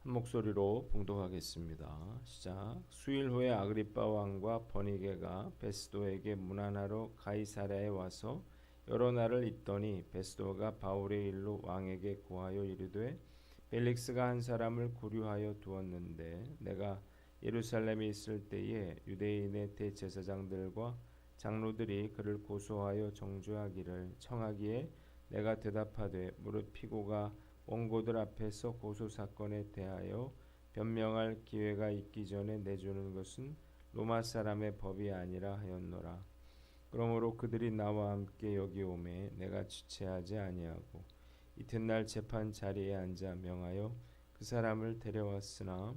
한 목소리로 봉독하겠습니다. 시작. 수일 후에 아그리빠 왕과 버니게가 베스도에게 문안하러 가이사랴에 와서 여러 날을 있더니 베스도가 바울의 일로 왕에게 고하여 이르되 벨릭스가 한 사람을 구류하여 두었는데 내가 예루살렘에 있을 때에 유대인의 대제사장들과 장로들이 그를 고소하여 정죄하기를 청하기에 내가 대답하되 무릇 피고가 원고들 앞에서 고소 사건에 대하여 변명할 기회가 있기 전에 내주는 것은 로마 사람의 법이 아니라 하였노라. 그러므로 그들이 나와 함께 여기 오매 내가 지체하지 아니하고 이튿날 재판 자리에 앉아 명하여 그 사람을 데려왔으나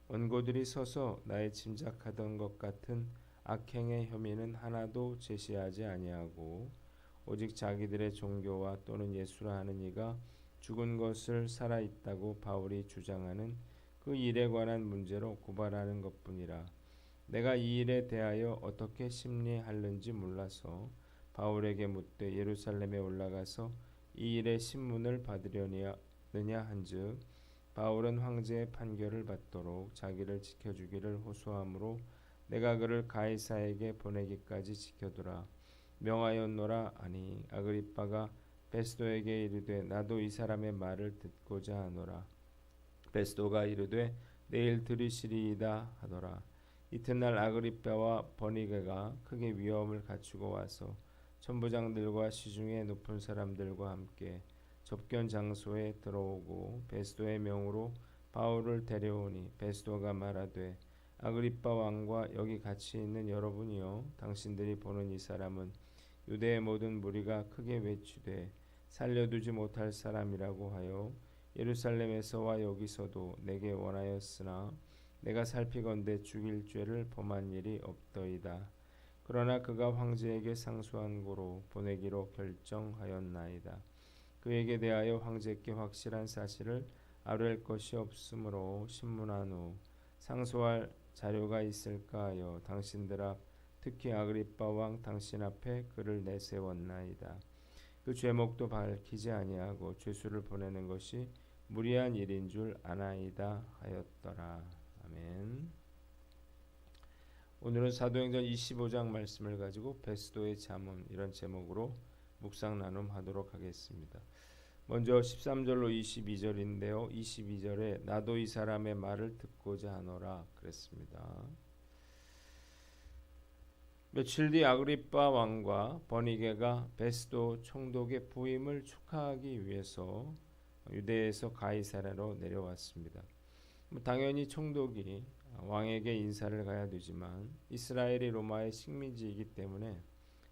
원고들이 서서 나의 짐작하던 것 같은 악행의 혐의는 하나도 제시하지 아니하고 오직 자기들의 종교와 또는 예수라 하는 이가 죽은 것을 살아있다고 바울이 주장하는 그 일에 관한 문제로 고발하는 것뿐이라. 내가 이 일에 대하여 어떻게 심리하는지 몰라서 바울에게 묻되 예루살렘에 올라가서 이 일의 신문을 받으려느냐 한즉 바울은 황제의 판결을 받도록 자기를 지켜주기를 호소하므로 내가 그를 가이사에게 보내기까지 지켜두라. 명하였노라 하니 아그리빠가 베스도에게 이르되 나도 이 사람의 말을 듣고자 하노라. 베스도가 이르되 내일 들으시리이다 하더라. 이튿날 아그리빠와 버니게가 크게 위험을 갖추고 와서 천부장들과 시중의 높은 사람들과 함께 접견 장소에 들어오고 베스도의 명으로 바울을 데려오니 베스도가 말하되 아그리빠 왕과 여기 같이 있는 여러분이여 당신들이 보는 이 사람은 유대의 모든 무리가 크게 외치되 살려두지 못할 사람이라고 하여 예루살렘에서와 여기서도 내게 원하였으나 내가 살피건대 죽일 죄를 범한 일이 없더이다. 그러나 그가 황제에게 상소한 고로 보내기로 결정하였나이다. 그에게 대하여 황제께 확실한 사실을 아뢰할 것이 없으므로 신문한 후 상소할 자료가 있을까 하여 당신들 앞 특히 아그리빠 왕 당신 앞에 그를 내세웠나이다. 그 죄목도 밝히지 아니하고 죄수를 보내는 것이 무리한 일인 줄 아나이다 하였더라. 아멘. 오늘은 사도행전 25장 말씀을 가지고 베스도의 잠언 이런 제목으로 묵상 나눔하도록 하겠습니다. 먼저 13절로 22절인데요. 22절에 나도 이 사람의 말을 듣고자 하노라 그랬습니다. 며칠 뒤 아그리빠 왕과 버니게가 베스도 총독의 부임을 축하하기 위해서 유대에서 가이사랴로 내려왔습니다. 당연히 총독이 왕에게 인사를 가야 되지만 이스라엘이 로마의 식민지이기 때문에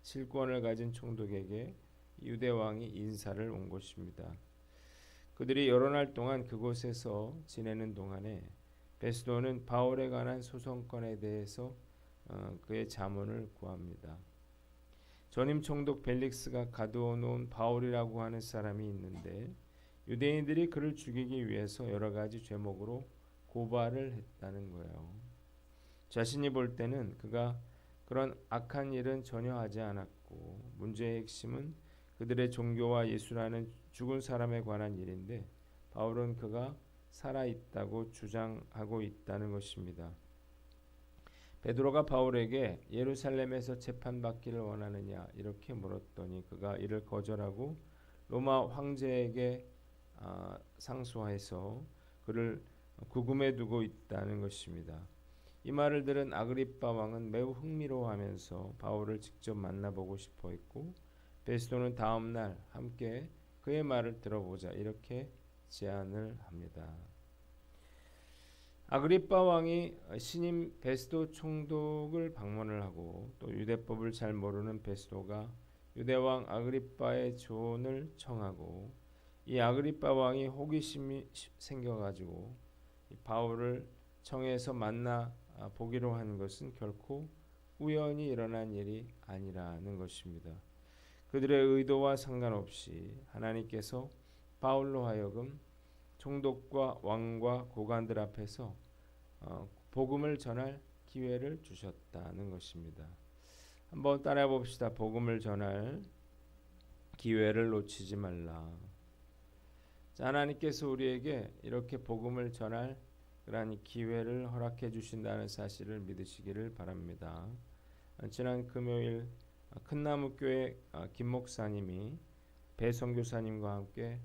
실권을 가진 총독에게 유대 왕이 인사를 온 것입니다. 그들이 여러 날 동안 그곳에서 지내는 동안에 베스도는 바울에 관한 소송건에 대해서 그의 자문을 구합니다. 전임 총독 벨릭스가 가두어 놓은 바울이라고 하는 사람이 있는데 유대인들이 그를 죽이기 위해서 여러 가지 죄목으로 고발을 했다는 거예요. 자신이 볼 때는 그가 그런 악한 일은 전혀 하지 않았고 문제의 핵심은 그들의 종교와 예수라는 죽은 사람에 관한 일인데 바울은 그가 살아있다고 주장하고 있다는 것입니다. 베드로가 바울에게 예루살렘에서 재판받기를 원하느냐 이렇게 물었더니 그가 이를 거절하고 로마 황제에게 상소해서 그를 구금해 두고 있다는 것입니다. 이 말을 들은 아그리빠 왕은 매우 흥미로워하면서 바울을 직접 만나보고 싶어 했고 베스도는 다음 날 함께 그의 말을 들어보자 이렇게 제안을 합니다. 아그리빠 왕이 신임 베스도 총독을 방문을 하고 또 유대법을 잘 모르는 베스도가 유대왕 아그리빠의 조언을 청하고 이 아그리빠 왕이 호기심이 생겨가지고 바울을 청해서 만나 보기로 한 것은 결코 우연히 일어난 일이 아니라는 것입니다. 그들의 의도와 상관없이 하나님께서 바울로 하여금 총독과 왕과 고관들 앞에서 복음을 전할 기회를 주셨다는 것입니다. 한번 따라해 봅시다. 복음을 전할 기회를 놓치지 말라. 자, 하나님께서 우리에게 이렇게 복음을 전할 그러한 기회를 허락해 주신다는 사실을 믿으시기를 바랍니다. 지난 금요일 큰나무교회 김 목사님이 배 선교사님과 함께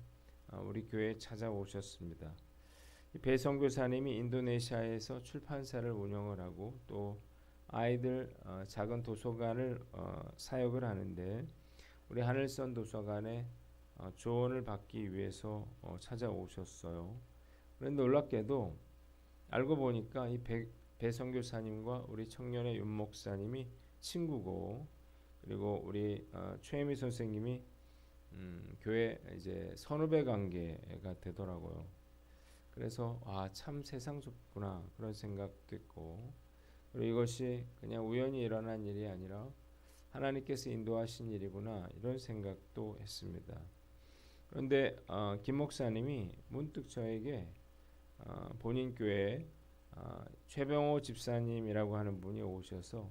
우리 교회에 찾아오셨습니다. 배 선교사님이 인도네시아에서 출판사를 운영을 하고 또 아이들 작은 도서관을 사역을 하는데 우리 하늘선 도서관에 조언을 받기 위해서 찾아오셨어요. 그런데 놀랍게도 알고 보니까 이 배 선교사님과 우리 청년의 윤 목사님이 친구고 그리고 우리 최혜미 선생님이 교회 이제 선후배 관계가 되더라고요. 그래서 참 세상 좁구나 그런 생각했고 그리고 이것이 그냥 우연히 일어난 일이 아니라 하나님께서 인도하신 일이구나 이런 생각도 했습니다. 그런데 김 목사님이 문득 저에게 본인 교회에 최병호 집사님이라고 하는 분이 오셔서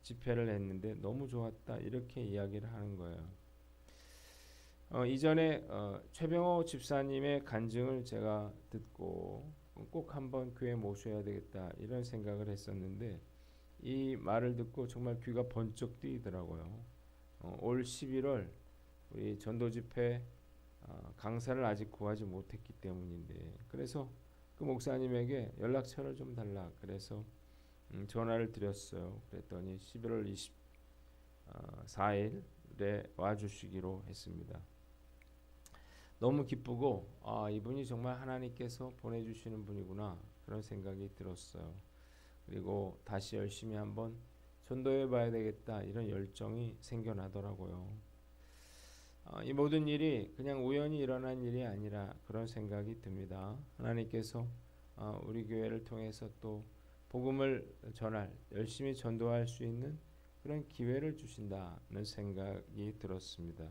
집회를 했는데 너무 좋았다 이렇게 이야기를 하는 거예요. 이전에 최병호 집사님의 간증을 제가 듣고 꼭 한번 교회에 모셔야 되겠다 이런 생각을 했었는데 이 말을 듣고 정말 귀가 번쩍 뜨이더라고요. 올 11월 우리 전도 집회 강사를 아직 구하지 못했기 때문인데 그래서 그 목사님에게 연락처를 좀 달라 그래서 전화를 드렸어요. 그랬더니 11월 24일에 와주시기로 했습니다. 너무 기쁘고 이분이 정말 하나님께서 보내주시는 분이구나 그런 생각이 들었어요. 그리고 다시 열심히 한번 전도해 봐야 되겠다 이런 열정이 생겨나더라고요. 이 모든 일이 그냥 우연히 일어난 일이 아니라 그런 생각이 듭니다. 하나님께서 우리 교회를 통해서 또 복음을 전할 열심히 전도할 수 있는 그런 기회를 주신다는 생각이 들었습니다.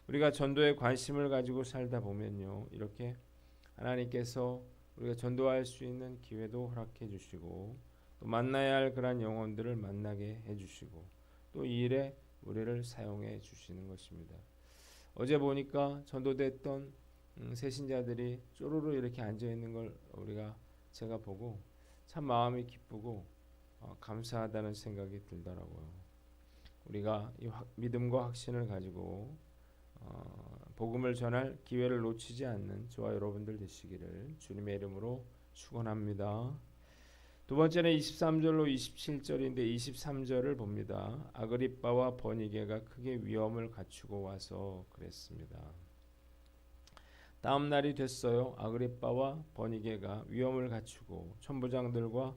우리가 전도에 관심을 가지고 살다 보면요 이렇게 하나님께서 우리가 전도할 수 있는 기회도 허락해 주시고 또 만나야 할 그런 영혼들을 만나게 해주시고 또 이 일에 우리를 사용해 주시는 것입니다. 어제 보니까 전도됐던 새신자들이 쪼르르 이렇게 앉아 있는 걸 제가 보고 참 마음이 기쁘고 감사하다는 생각이 들더라고요. 우리가 이 믿음과 확신을 가지고 복음을 전할 기회를 놓치지 않는 저와 여러분들 되시기를 주님의 이름으로 축원합니다. 두 번째는 23절로 27절인데 23절을 봅니다. 아그리빠와 버니게가 크게 위험을 갖추고 와서 그랬습니다. 다음 날이 됐어요. 아그리빠와 버니게가 위험을 갖추고 천부장들과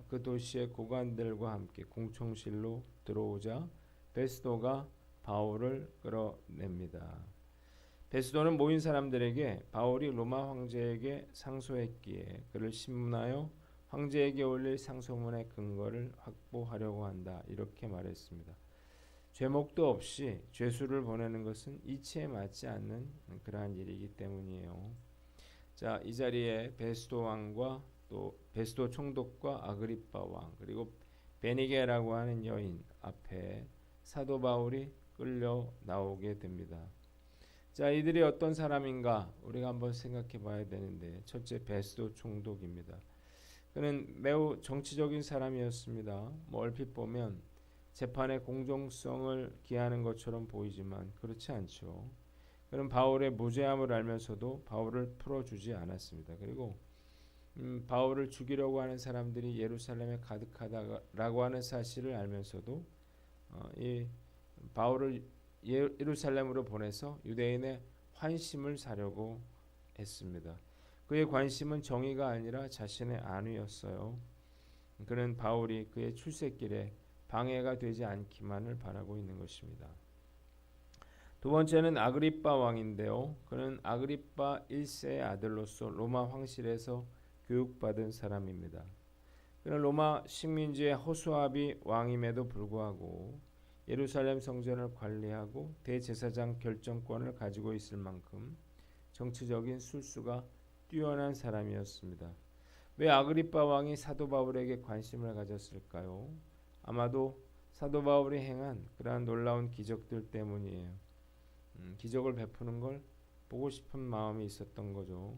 그 도시의 고관들과 함께 공청실로 들어오자 베스도가 바울을 끌어냅니다. 베스도는 모인 사람들에게 바울이 로마 황제에게 상소했기에 그를 신문하여 황제에게 올릴 상소문의 근거를 확보하려고 한다 이렇게 말했습니다. 죄목도 없이 죄수를 보내는 것은 이치에 맞지 않는 그러한 일이기 때문이에요. 자, 이 자리에 베스도 왕과 또 베스도 총독과 아그리빠 왕 그리고 베니게라고 하는 여인 앞에 사도 바울이 끌려 나오게 됩니다. 자, 이들이 어떤 사람인가 우리가 한번 생각해 봐야 되는데 첫째 베스도 총독입니다. 그는 매우 정치적인 사람이었습니다. 얼핏 보면 재판의 공정성을 기하는 것처럼 보이지만 그렇지 않죠. 그는 바울의 무죄함을 알면서도 바울을 풀어주지 않았습니다. 그리고 바울을 죽이려고 하는 사람들이 예루살렘에 가득하다라고 하는 사실을 알면서도 이 바울을 예루살렘으로 보내서 유대인의 환심을 사려고 했습니다. 그의 관심은 정의가 아니라 자신의 안위였어요. 그는 바울이 그의 출세길에 방해가 되지 않기만을 바라고 있는 것입니다. 두 번째는 아그리빠 왕인데요. 그는 아그리빠 1세의 아들로서 로마 황실에서 교육받은 사람입니다. 그는 로마 식민지의 허수아비 왕임에도 불구하고 예루살렘 성전을 관리하고 대제사장 결정권을 가지고 있을 만큼 정치적인 술수가 뛰어난 사람이었습니다. 왜 아그리빠 왕이 사도 바울에게 관심을 가졌을까요? 아마도 사도 바울이 행한 그러한 놀라운 기적들 때문이에요. 기적을 베푸는 걸 보고 싶은 마음이 있었던 거죠.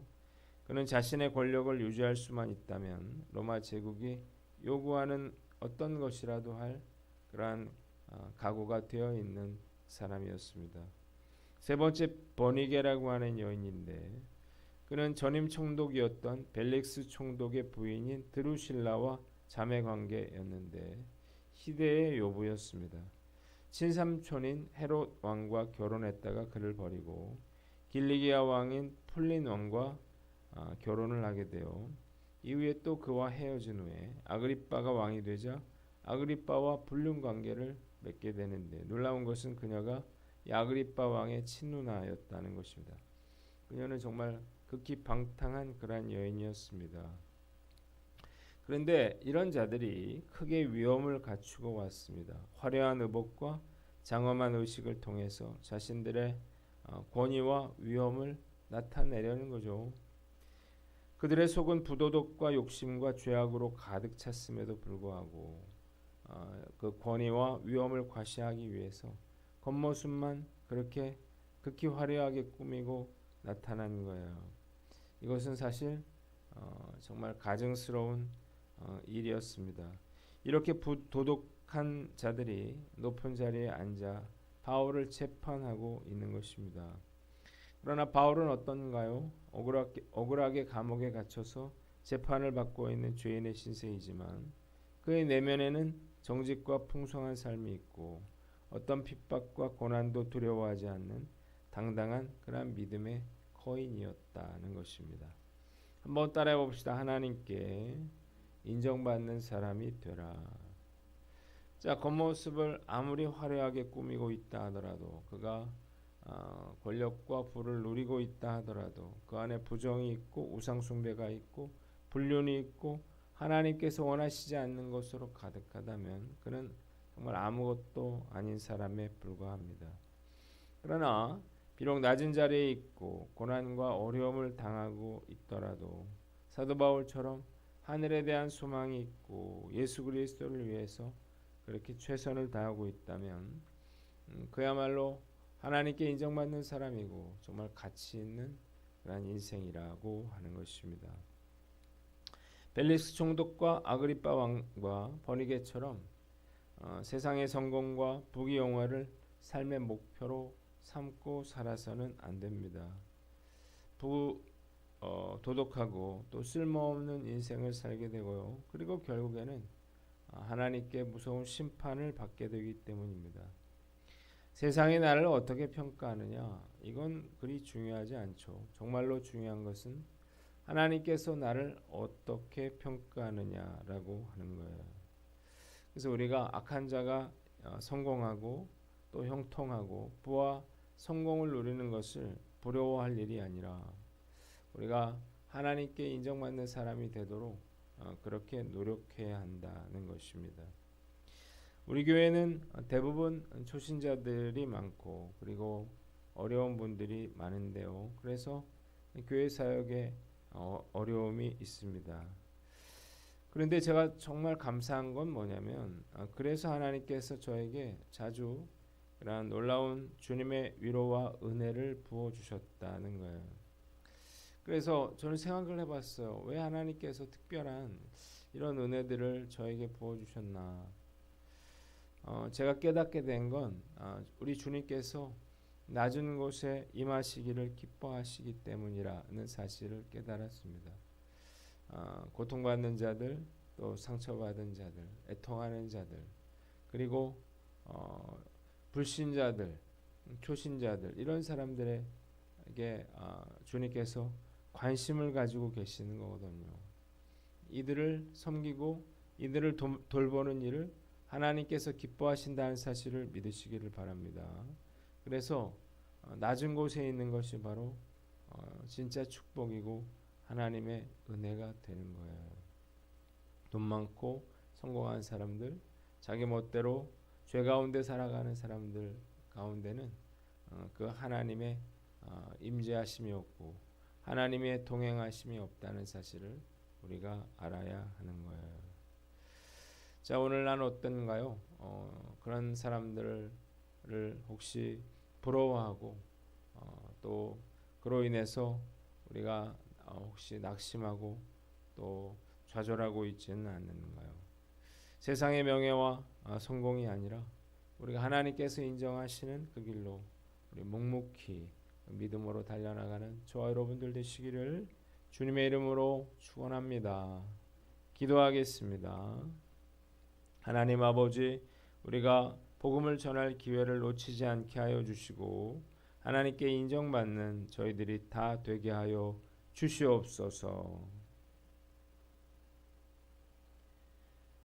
그는 자신의 권력을 유지할 수만 있다면 로마 제국이 요구하는 어떤 것이라도 할 그러한 각오가 되어 있는 사람이었습니다. 세 번째 버니게라고 하는 여인인데 그는 전임 총독이었던 벨릭스 총독의 부인인 드루실라와 자매 관계였는데 희대의 요부였습니다. 친삼촌인 헤롯 왕과 결혼했다가 그를 버리고 길리기아 왕인 풀린 왕과 결혼을 하게 되어 이후에 또 그와 헤어진 후에 아그리빠가 왕이 되자 아그리빠와 불륜 관계를 맺게 되는데 놀라운 것은 그녀가 이 아그리빠 왕의 친누나였다는 것입니다. 그녀는 정말 극히 방탕한 그러한 여인이었습니다. 그런데 이런 자들이 크게 위엄을 갖추고 왔습니다. 화려한 의복과 장엄한 의식을 통해서 자신들의 권위와 위엄을 나타내려는 거죠. 그들의 속은 부도덕과 욕심과 죄악으로 가득 찼음에도 불구하고 그 권위와 위엄을 과시하기 위해서 겉모습만 그렇게 극히 화려하게 꾸미고 나타난 거예요. 이것은 사실 정말 가증스러운 일이었습니다. 이렇게 부도덕한 자들이 높은 자리에 앉아 바울을 재판하고 있는 것입니다. 그러나 바울은 어떤가요? 억울하게 감옥에 갇혀서 재판을 받고 있는 죄인의 신세이지만 그의 내면에는 정직과 풍성한 삶이 있고 어떤 핍박과 고난도 두려워하지 않는 당당한 그런 믿음의 거인이었다는 것입니다. 한번 따라해 봅시다. 하나님께 인정받는 사람이 되라. 자, 겉모습을 아무리 화려하게 꾸미고 있다 하더라도 그가 권력과 부를 누리고 있다 하더라도 그 안에 부정이 있고 우상숭배가 있고 불륜이 있고 하나님께서 원하시지 않는 것으로 가득하다면 그는 정말 아무것도 아닌 사람에 불과합니다. 그러나 비록 낮은 자리에 있고 고난과 어려움을 당하고 있더라도 사도 바울처럼 하늘에 대한 소망이 있고 예수 그리스도를 위해서 그렇게 최선을 다하고 있다면 그야말로 하나님께 인정받는 사람이고 정말 가치 있는 그런 인생이라고 하는 것입니다. 벨릭스 총독과 아그리빠 왕과 버니게처럼 세상의 성공과 부귀영화를 삶의 목표로 삼고 살아서는 안 됩니다. 도덕하고 또 쓸모없는 인생을 살게 되고요. 그리고 결국에는 하나님께 무서운 심판을 받게 되기 때문입니다. 세상이 나를 어떻게 평가하느냐? 이건 그리 중요하지 않죠. 정말로 중요한 것은 하나님께서 나를 어떻게 평가하느냐라고 하는 거예요. 그래서 우리가 악한 자가 성공하고 또 형통하고 부와 성공을 누리는 것을 부러워할 일이 아니라 우리가 하나님께 인정받는 사람이 되도록 그렇게 노력해야 한다는 것입니다. 우리 교회는 대부분 초신자들이 많고 그리고 어려운 분들이 많은데요. 그래서 교회 사역에 어려움이 있습니다. 그런데 제가 정말 감사한 건 뭐냐면 그래서 하나님께서 저에게 자주 그러한 놀라운 주님의 위로와 은혜를 부어주셨다는 거예요. 그래서 저는 생각을 해봤어요. 왜 하나님께서 특별한 이런 은혜들을 저에게 부어주셨나. 제가 깨닫게 된 건 우리 주님께서 낮은 곳에 임하시기를 기뻐하시기 때문이라는 사실을 깨달았습니다. 고통받는 자들, 또 상처받은 자들, 애통하는 자들, 그리고 불신자들, 초신자들 이런 사람들에게 주님께서 관심을 가지고 계시는 거거든요. 이들을 섬기고 이들을 돌보는 일을 하나님께서 기뻐하신다는 사실을 믿으시기를 바랍니다. 그래서 낮은 곳에 있는 것이 바로 진짜 축복이고 하나님의 은혜가 되는 거예요. 돈 많고 성공한 사람들, 자기 멋대로 죄 가운데 살아가는 사람들 가운데는 그 하나님의 임재하심이 없고 하나님의 동행하심이 없다는 사실을 우리가 알아야 하는 거예요. 자, 오늘 난 어떤가요? 그런 사람들을 혹시 부러워하고 또 그로 인해서 우리가 혹시 낙심하고 또 좌절하고 있지는 않는가요? 세상의 명예와 성공이 아니라 우리가 하나님께서 인정하시는 그 길로 우리 묵묵히 믿음으로 달려나가는 저와 여러분들 되시기를 주님의 이름으로 축원합니다. 기도하겠습니다. 하나님 아버지, 우리가 복음을 전할 기회를 놓치지 않게 하여 주시고 하나님께 인정받는 저희들이 다 되게 하여 주시옵소서.